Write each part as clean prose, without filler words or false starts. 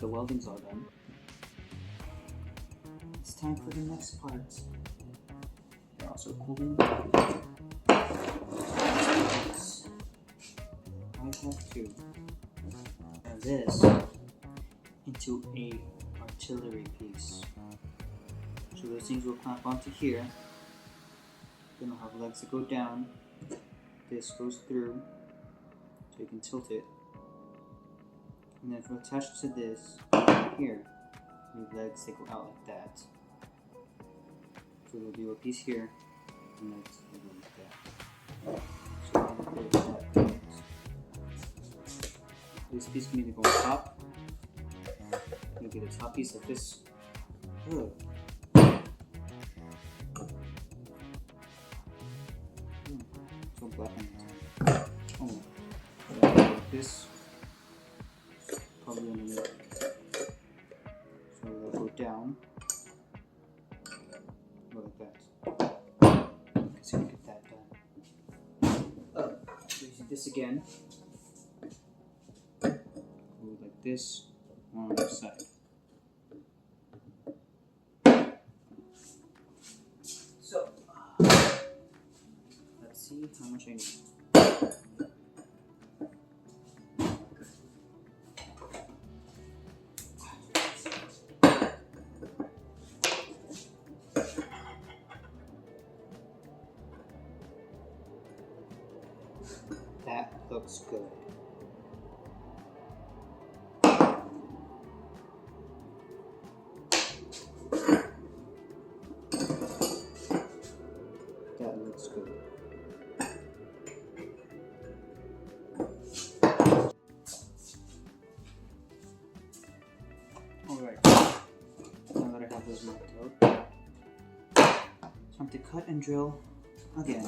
welding's all done, it's time for the next part. They're also cooling. I have to turn this into a artillery piece. So those things will clamp onto here. Then I'll have legs that go down. This goes through, so you can tilt it. And then if we attach to this here, we have legs that go out like that. So there'll be a piece here, and legs that go like that. So I'll put that. This piece can either go on top. You'll get a top piece like this. Oh. So black on it. Oh. Like this. Probably underneath. So it'll go down. Go like that. So you get that done. Oh, so you see this again. Go like this on the side. So let's see how much I need. That looks good. That looks good. Alright, now that I have those marked out, it's time to cut and drill again.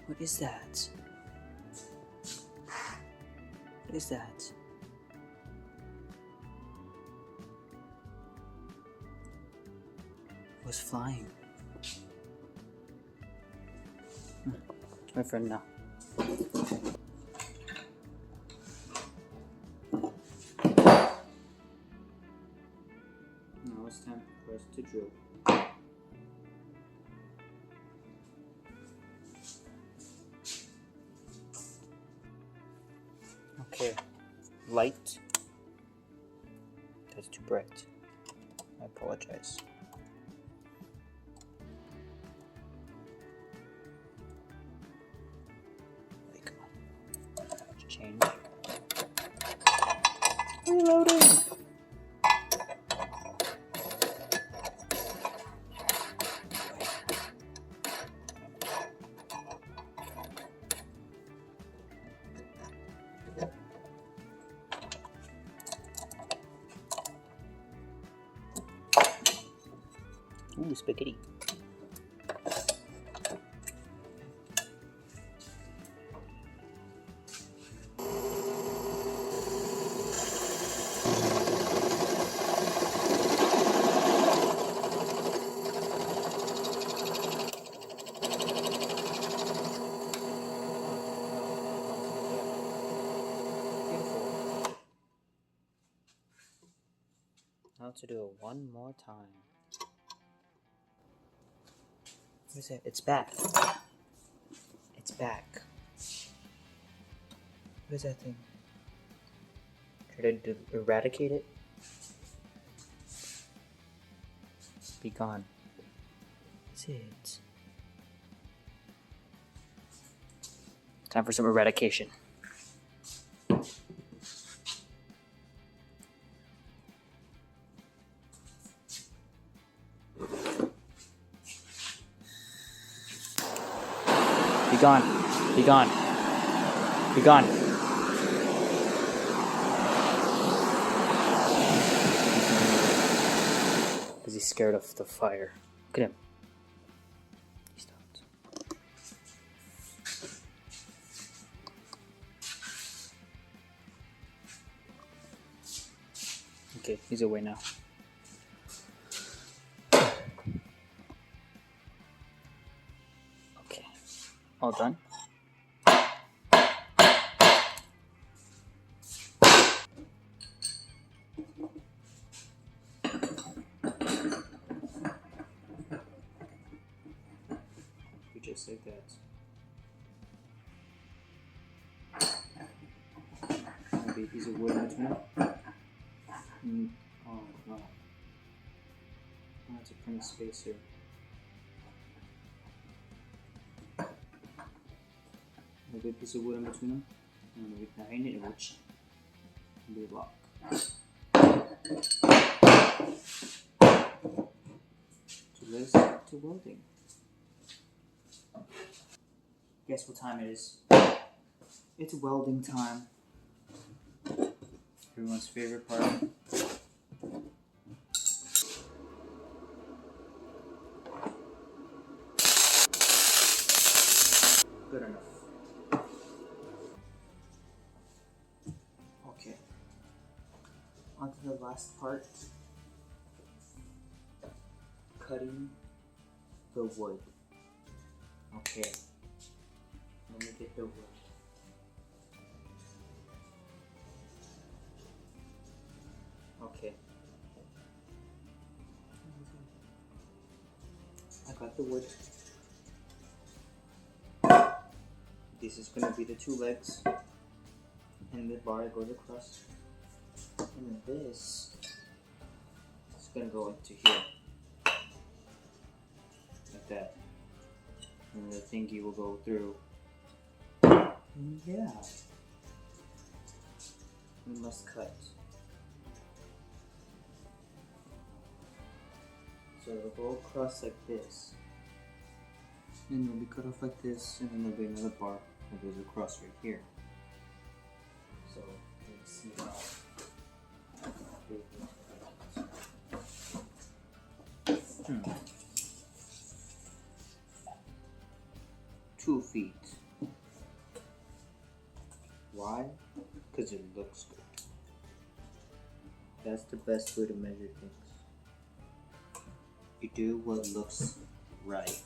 What is that? What is that? It was flying. My friend now. Now it's time for us to drill. Okay, light. That's too bright. I apologize. There you go. Let's change. Reloading! Ooh, spaghetti. Now to do it one more time. What is it? It's back. It's back. What is that thing? Try to eradicate it? Be gone. What is it? Time for some eradication. Be gone. Be gone. Be gone. Because he's scared of the fire. Look at him. He stopped. Okay, he's away now. Okay, all done. Just like that. Maybe a piece of wood in between. Oh no. I have to print a space here. Maybe a piece of wood in between them. And maybe behind it, which can be a lock. So let's get to welding. Guess what time it is? It's welding time. Everyone's favorite part. Good enough. Okay. On to the last part. Cutting the wood. Okay. Let me get the wood. Okay. I got the wood. This is going to be the two legs. And the bar goes across. And this is going to go into here. Like that. And the thingy will go through. And yeah. We must cut. So it'll go across like this. And it'll be cut off like this, and then there'll be another bar that goes across right here. So let's see how. 2 feet. Why? Because it looks good. That's the best way to measure things. You do what looks right.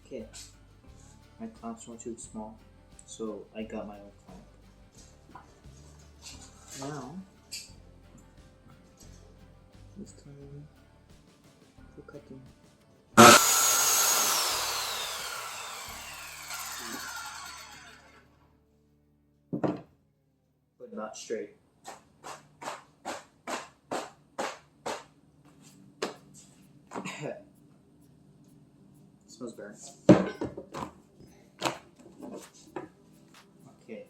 Okay. My clamps were too small, so I got my own clamp. Now, it's time for cutting. But not straight. Smells better. Okay.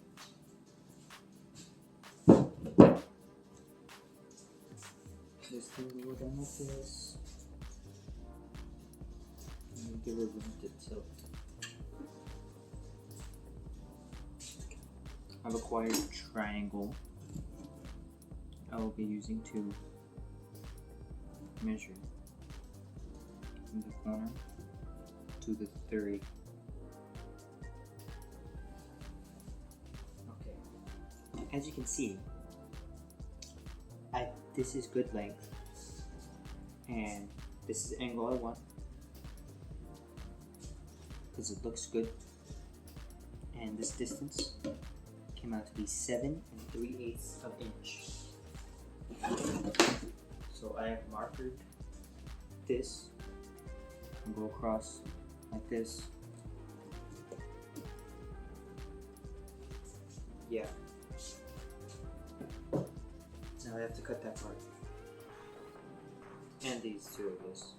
This thing will go down like this. And give it room to tilt. I've acquired a triangle I will be using to measure from the corner to the 30. Okay. As you can see, this is good length, and this is the angle I want because it looks good. And this distance came out to be 7 3/8 of inch. So I have marked this and go across like this. Yeah. Now I have to cut that part. And these two of this.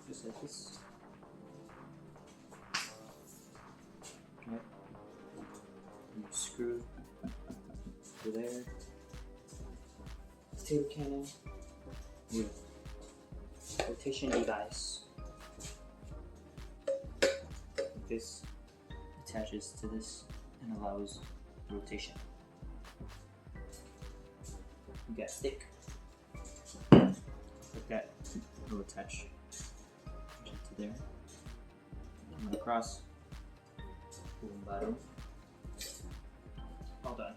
Just like this. Okay. And you screw to there. Tube cannon with rotation device. This attaches to this and allows rotation. You got stick like that. It'll attach to there. Coming across. Boom, bottom. All done.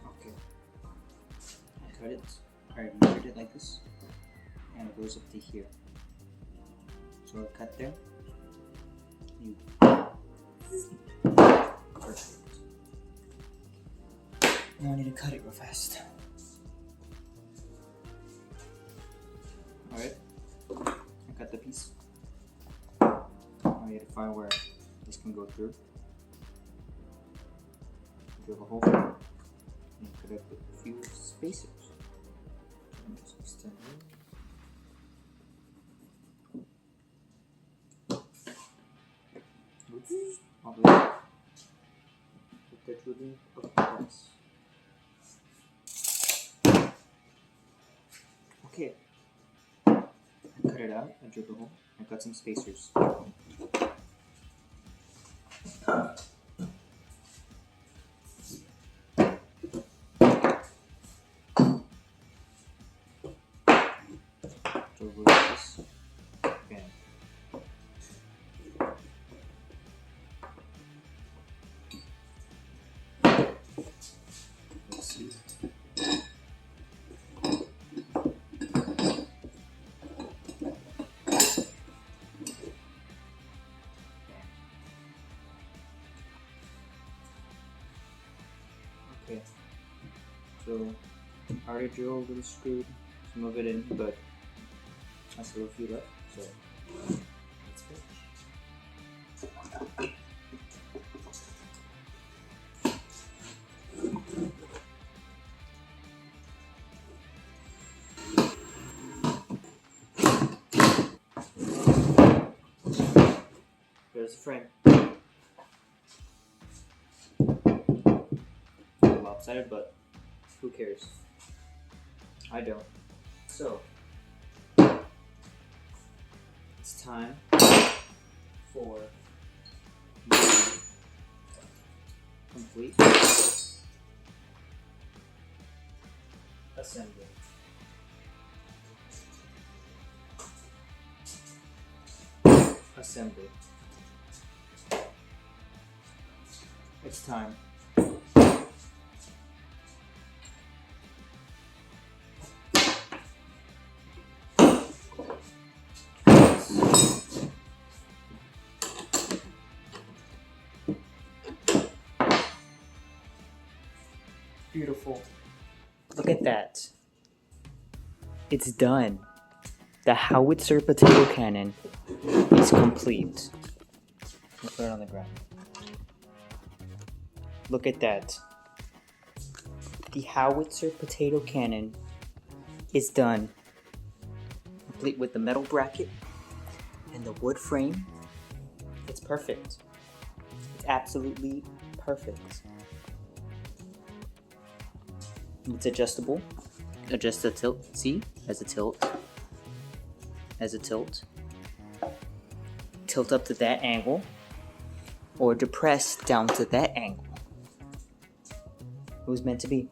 Okay. I cut it. Alright, you cut it like this. And it goes up to here. So I cut there. You perfect. Now I need to cut it real fast. Alright. I cut the piece. Now I need to find where this can go through. Drill a hole and put up a few spacers. And just extend it. All the way up. Put that really across. Okay. I cut it out, I drilled the hole, I cut some spacers. Drill this. Bam. Let's see. Okay, so I already drilled and screwed some of it in, but I still have a few left, so let's finish. There's the frame. Lopsided, but who cares? I don't. So it's time for the complete assembly. Assembly. It's time. Beautiful. Look at that. It's done. The howitzer potato cannon is complete. I'll put it on the ground. Look at that. The howitzer potato cannon is done. Complete with the metal bracket and the wood frame. It's perfect. It's absolutely perfect. It's adjustable. Adjust the tilt. See? As a tilt. As a tilt. Tilt up to that angle. Or depress down to that angle. It was meant to be.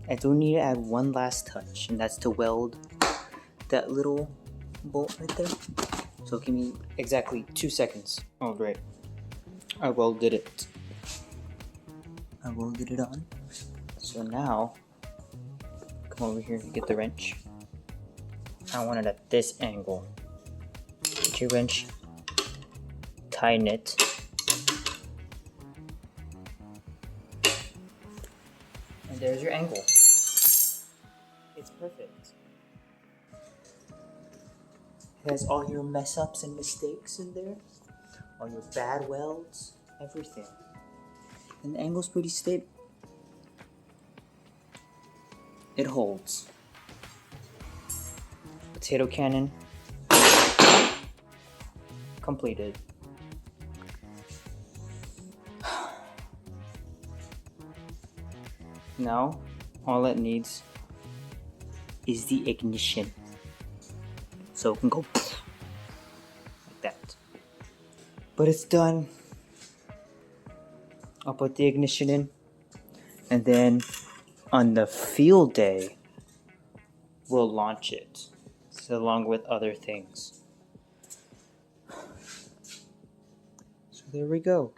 I do need to add one last touch, and that's to weld that little bolt right there. So give me exactly 2 seconds. Oh great. I welded it. I welded it on. So now, come over here and get the wrench. I want it at this angle. Get your wrench, tighten it. And there's your angle. It's perfect. It has all your mess ups and mistakes in there. All your bad welds, everything. And the angle's pretty stable. It holds. Potato cannon completed. Now, all it needs is the ignition. So it can go like that. But it's done. I'll put the ignition in. And then on the field day, we'll launch it. So along with other things. So there we go.